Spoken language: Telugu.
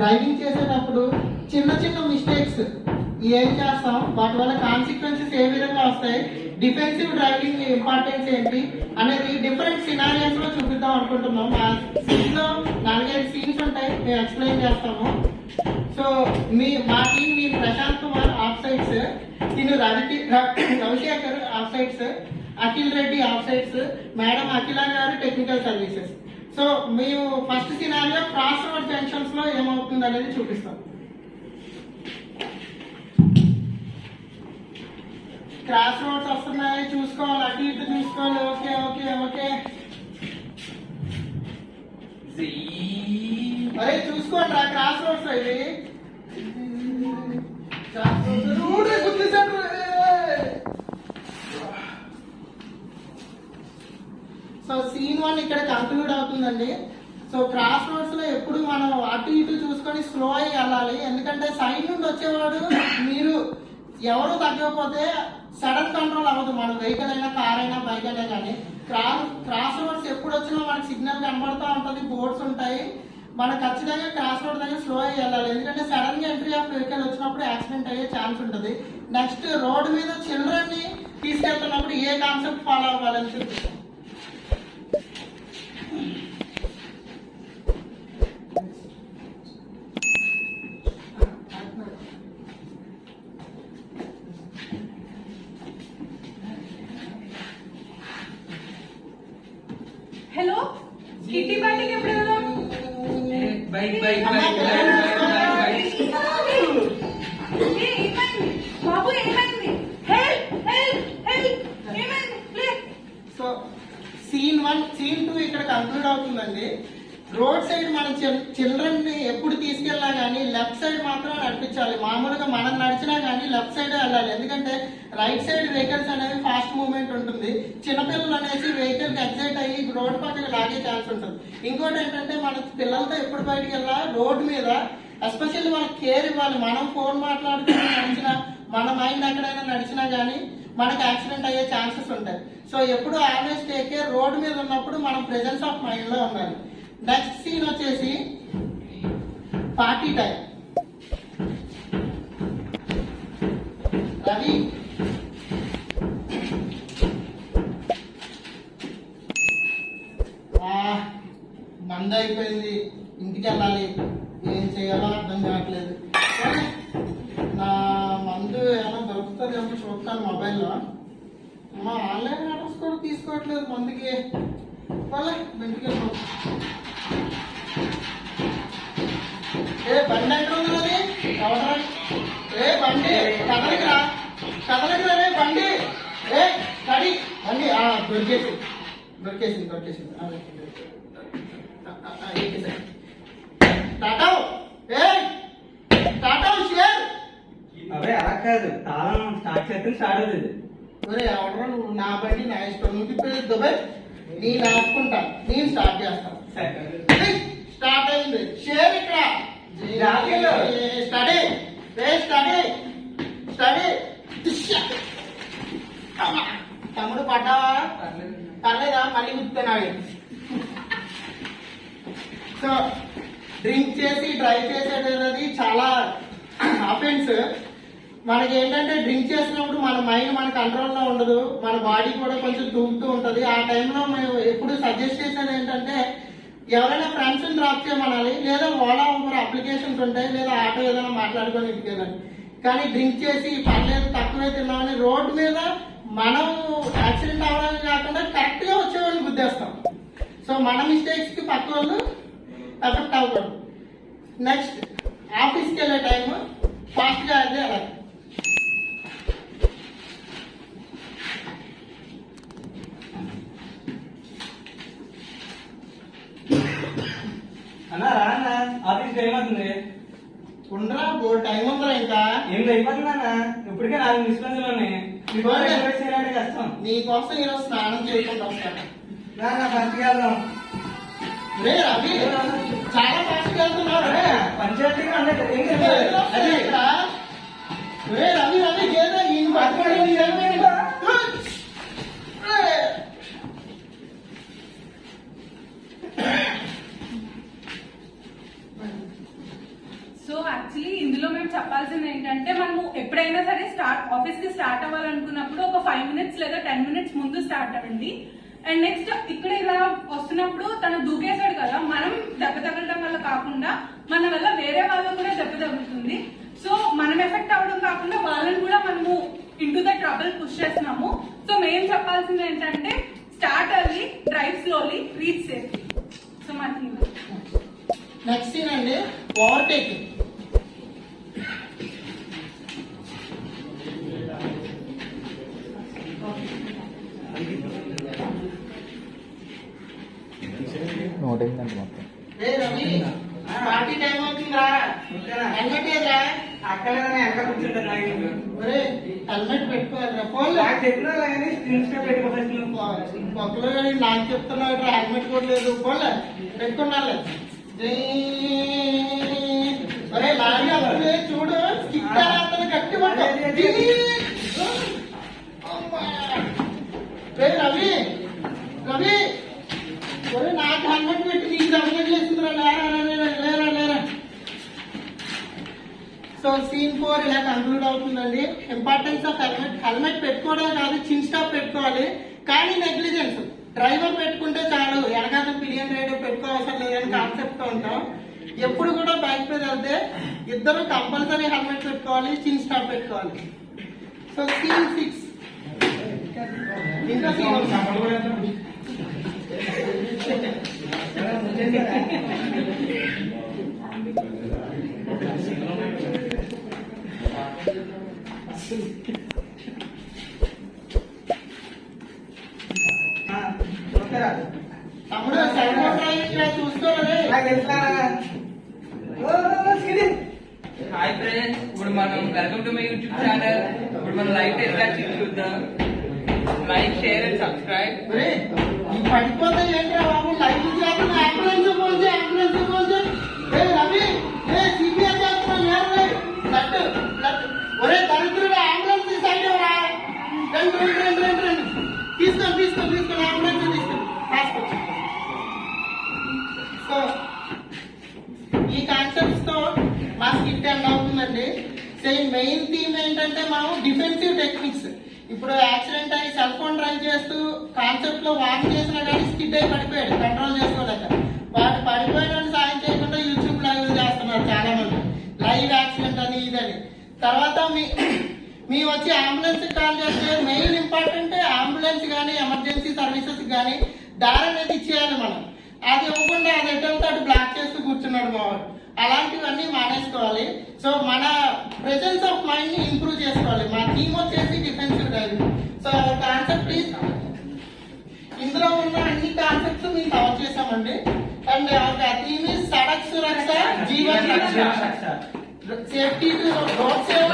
డ్రైవింగ్ చేసేటప్పుడు చిన్న చిన్న మిస్టేక్స్ ఏం చేస్తాం, వాటి వల్ల కాన్సిక్వెన్సెస్ ఏ విధంగా వస్తాయి, డిఫెన్సివ్ డ్రైవింగ్ ఇంపార్టెన్స్ ఏంటి అనేది డిఫరెంట్ సినారియోస్ లో చూపిద్దాం అనుకుంటున్నాం. ఆ సీన్ లో 4-5 సీన్స్ ఉంటాయి, మేము ఎక్స్ప్లెయిన్ చేస్తాము. సో మా టీం మీ ప్రశాంత్ కుమార్ ఆఫ్ సైడ్స్, తిను Ravishekhar of sides, Akhil Reddy of sides, madam Akhila గారు టెక్నికల్ సర్వీసెస్. సో మేము first scenario cross road junctions లో ఏమవుతుంది అనేది చూపిస్తాం. క్రాస్ రోడ్స్ వస్తున్నాయి, చూసుకోవాలి, అటు ఇటు చూసుకోవాలి. ఓకే ఓకే ఓకే, అరే చూసుకోండి రా, క్రాస్ రోడ్స్ ఇవి. సో సీన్ 1 ఇక్కడ కంక్లూడ్ అవుతుందండి. సో క్రాస్ రోడ్స్ లో ఎప్పుడు మనం అటు ఇటు చూసుకొని స్లో అయ్యి వెళ్ళాలి. ఎందుకంటే సైడ్ నుండి వచ్చేవాడు మీరు ఎవరు తగ్గకపోతే సడన్ కంట్రోల్ అవ్వదు. మన వెహికల్ అయినా, కార్ అయినా, బైక్ అయినా కానీ. క్రాస్ రోడ్స్ ఎప్పుడు వచ్చినా మనకి సిగ్నల్ కనబడుతూ ఉంటుంది, బోర్డ్స్ ఉంటాయి. మనం ఖచ్చితంగా క్రాస్ రోడ్ దగ్గర స్లో అయ్యి వెళ్ళాలి. ఎందుకంటే సడన్ గా ఎంట్రీ ఆఫ్ వెహికల్ వచ్చినప్పుడు యాక్సిడెంట్ అయ్యే ఛాన్స్ ఉంటుంది. నెక్స్ట్ రోడ్ మీద చిల్డ్రన్ ని తీసుకెళ్తున్నప్పుడు ఏ కాన్సెప్ట్ ఫాలో అవ్వాలని చూపిస్తాం. హలో, కిట్టి పార్టీకి ఎప్పుడు వెళ్దాం? బైక్ బైక్ ఏమైంది బాబు, ఏమైంది? హెల్ప్ హెల్ప్ హెల్ప్, ఏమైంది? సో సీన్ 1 సీన్ 2 ఇక్కడ కంక్లూడ్ అవుతుందండి. రోడ్ సైడ్ మన చిల్డ్రన్ ని ఎప్పుడు తీసుకెళ్ళినా కానీ లెఫ్ట్ సైడ్ మాత్రం నడిపించాలి. మామూలుగా మనం నడిచినా కానీ లెఫ్ట్ సైడ్ వెళ్ళాలి. ఎందుకంటే రైట్ సైడ్ వెహికల్స్ అనేవి ఫాస్ట్ మూవ్మెంట్ ఉంటుంది. చిన్నపిల్లలు అనేసి వెహికల్ కి ఎగ్జైట్ అయ్యి రోడ్ పక్కకి లాగే ఛాన్స్ ఉంటుంది. ఇంకోటి ఏంటంటే మన పిల్లలతో ఎప్పుడు బయటకు వెళ్ళా రోడ్ మీద ఎస్పెషల్లీ వాళ్ళకి కేర్ ఇవ్వాలి. మనం ఫోన్ మాట్లాడుకుని నడిచినా, మన మైండ్ ఎక్కడైనా నడిచినా కానీ మనకి యాక్సిడెంట్ అయ్యే ఛాన్సెస్ ఉంటాయి. సో ఎప్పుడు ఆల్వేస్ టేక్ కేర్. రోడ్ మీద ఉన్నప్పుడు మనం ప్రెజెన్స్ ఆఫ్ మైండ్ లో ఉండాలి. నెక్స్ట్ సీన్ వచ్చేసి పార్టీ టైం. రవి మంద అయిపోయింది, ఇంటికి వెళ్ళాలి, ఏం చేయాలో అర్థం కావట్లేదు. నా మందు ఏమైనా దొరుకుతుందేమో చూస్తాను మొబైల్లో. మా ఆన్లైన్ ఆర్డర్స్ కూడా తీసుకోవట్లేదు మందుకి. వాళ్ళ ఇంటికి వెళ్ళిపో. ఏ బండి ఎక్కడ ఉంది? ఎవరా? ఏ బండి కదలకిరా, కదలకిరా రే బండి. ఏ స్టడీ బండి దొరికేసింది దొరికేసింది దొరికేసింది. టాటా ఏ టాటా షేర్. అవే అలా కాదు, తాళం స్టార్ట్ చేస్తే స్టార్ట్ అవుతుంది. ఒరే ఎవడరా నువ్వు? నా బండి నా ఇష్టం, నువ్వు తిప్పేది దుబాయ్, నేను ఆపుకుంటా, నేను స్టార్ట్ చేస్తాను. స్టార్ట్ అయింది. షేర్ ఇక్కడ స్టడీ స్టడీ స్టడీ. తమ్ముడు పడ్డావా? పర్లేదా? మళ్ళీ గుర్తున్నాడు. సో డ్రింక్ చేసి డ్రైవ్ చేసేది చాలా అఫెన్స్. మనకి ఏంటంటే డ్రింక్ చేసినప్పుడు మన మైండ్ మన కంట్రోల్లో ఉండదు, మన బాడీ కూడా కొంచెం తూగుతూ ఉంటుంది. ఆ టైంలో మేము ఎప్పుడు సజెస్ట్ చేసేది ఏంటంటే ఎవరైనా ఫ్రెండ్స్ డ్రాప్ చేయమనాలి, లేదా ఓలా ఊబర్ అప్లికేషన్స్ ఉంటాయి, లేదా ఆటో ఏదైనా మాట్లాడుకొని ఇంటికెళ్ళాలి. కానీ డ్రింక్ చేసి పర్లేదు తక్కువే తిన్నామని రోడ్డు మీద మనం యాక్సిడెంట్ అవ్వడానికి కాకుండా కరెక్ట్ గా వచ్చేవాళ్ళని గుద్దేస్తాం. సో మన మిస్టేక్స్ కి పక్క వాళ్ళు ఎఫెక్ట్ అవ్వకూడదు. నెక్స్ట్ ఆఫీస్కి వెళ్ళే టైం ఫాస్ట్ గా అదే అలా. అన్నా రా అన్న, ఆఫీస్ టైం అవుతుంది. ఉండరా బోర్డు టైం ఉందిరా. ఇంకా ఏం అయిపోతుంది అన్న, ఇప్పటికే 4 మిస్పన్సులు ఉన్నాయి. కష్టం. నీకోసం ఈరోజు స్నానం చేయకుండా వస్తాను. ఫస్ట్ వెళ్దాం. రే రవి చాలా ఫాస్ట్ గా వెళ్తున్నావు. పంచాయతీ రే రవి రవి ఏదో ఈయన పట్టుకోండి. ఎప్పుడైనా సరే ఆఫీస్ కి స్టార్ట్ అవ్వాలనుకున్నప్పుడు ఒక 5 minutes లేదా 10 minutes ముందు స్టార్ట్ అవ్వండి. అండ్ నెక్స్ట్ ఇక్కడ ఇలా వస్తున్నప్పుడు తను దూకేశాడు కదా, మనం దెబ్బ తగలడం వల్ల కాకుండా మన వల్ల వేరే వాళ్ళకు కూడా దెబ్బ తగులుతుంది. సో మనం ఎఫెక్ట్ అవ్వడం కాకుండా వాళ్ళని కూడా మనము ఇంటూ ద ట్రబుల్ పుష్ చేస్తున్నాము. సో మేము చెప్పాల్సింది ఏంటంటే start early, drive slowly, reach safely. So మా థీమ్ నెక్స్ట్ సీన్ అండి, ఓవర్టేకింగ్. నోట్ అయిందండి మొత్తం. రే రవి, పార్టీ టైం అవుతుంది రా. హెల్మెట్ ఏదిరా? అక్కడనే ఎక్కడ కూర్చుంటారు నాకు ఒరే హెల్మెట్ పెట్టుకోవాలిరా. ఫోన్ నాకు చెప్పినా కానీ స్క్రీన్ షాట్ పెట్టుకో ఫస్ట్ నువ్వు. ఒకరు నాకు చెప్తున్నాడు హెల్మెట్ కూడా లేదు. ఫోన్లే పెట్టుకున్నాలే. ఒరే లారీ అప్పుడే చూడు, స్కిట్ అతను గట్టి పట్టు. రే రవి, రవి ఒరే నాకు హెల్మెట్ పెట్టి నీకు డబ్బులు చేస్తుందిరా. లేరా లేరా. సో సీన్ 4 ఇలా కంక్లూడ్ అవుతుందండి. Importance of helmet. హెల్మెట్ పెట్టుకోవడం కాదు, చిన్ స్టాప్ పెట్టుకోవాలి. కానీ నెగ్లిజెన్స్, డ్రైవర్ పెట్టుకుంటే చాలు, వెనకాల పిలియన్ రైడర్ పెట్టుకోవాల్సిన లేదని కాన్సెప్ట్ తో ఉంటాం. ఎప్పుడు కూడా బైక్ మీద వెళ్తే ఇద్దరు కంపల్సరీ హెల్మెట్ పెట్టుకోవాలి, చిన్ స్టాప్ పెట్టుకోవాలి. సో సీన్ 6 ఇంకా సీన్ తమ్ముడు సైడ్ డ్రైవింగ్ చూసుకోవాలి. నాకు తెలుసా హాయ్ ఫ్రెండ్స్, ఇప్పుడు మనం welcome to my YouTube channel. ఇప్పుడు మనం లైవ్ ఇంటరాక్షన్ చూద్దాం. Like, share and subscribe. ఈ పడిపోతే ఏంట్రా బాబు, లైఫ్ చేస్తున్నా. అంబులెన్స్ పోల్చి, అంబులెన్స్ పోల్చి. రవి సిపిఆర్ చేస్తున్నా. ఒరే దరిద్రుడు, అంబులెన్స్ సైడ్ రా. రండి తీసుకొని అంబులెన్స్ తీసుకొని హాస్పిటల్. సో ఈ కాన్సెప్ట్స్ తో మా స్కిట్ ఎండ్ అవుతుందండి. సేమ్ మెయిన్ థీమ్ ఏంటంటే మనం డిఫెన్సివ్ టెక్నిక్స్. ఇప్పుడు యాక్సిడెంట్ అయ్యి సెల్ ఫోన్ డ్రైవ్ చేస్తూ కాన్సెప్ట్ లో వార్న్ చేసినా కానీ స్కిడ్ అయి పడిపోయాడు, కంట్రోల్ చేసుకోలేక. వాడు పడిపోయడానికి సాయం చేయకుండా యూట్యూబ్ లైవ్ చేస్తున్నారు చాలా మంది, లైవ్ యాక్సిడెంట్ అని ఇదని. తర్వాత మీ వచ్చి అంబులెన్స్ కాల్ చేస్తే మెయిన్ ఇంపార్టెంట్ అంబులెన్స్ కానీ ఎమర్జెన్సీ సర్వీసెస్ కానీ దారి అనేది ఇచ్చేయాలి మనం. అది ఇవ్వకుండా అది ఎటంతా అటు బ్లాక్ చేస్తూ కూర్చున్నాడు మా వాడు. అలాంటివన్నీ మానేసుకోవాలి. సో మన ప్రెజెన్స్ ఆఫ్ మైండ్ ని ఇంప్రూవ్ చేసుకోవాలి. మా థీమ్ వచ్చేసి డిఫెన్సివ్ డ్రైవింగ్. సో కాన్సెప్ట్ ఇందులో ఉన్న అన్ని కాన్సెప్ట్స్ మేము కవర్ చేసామండి. అండ్ థీమ్ ఇస్ సడక్ సురక్ష జీవన్ రక్ష, సేఫ్టీ టు రోడ్ సేఫ్టీ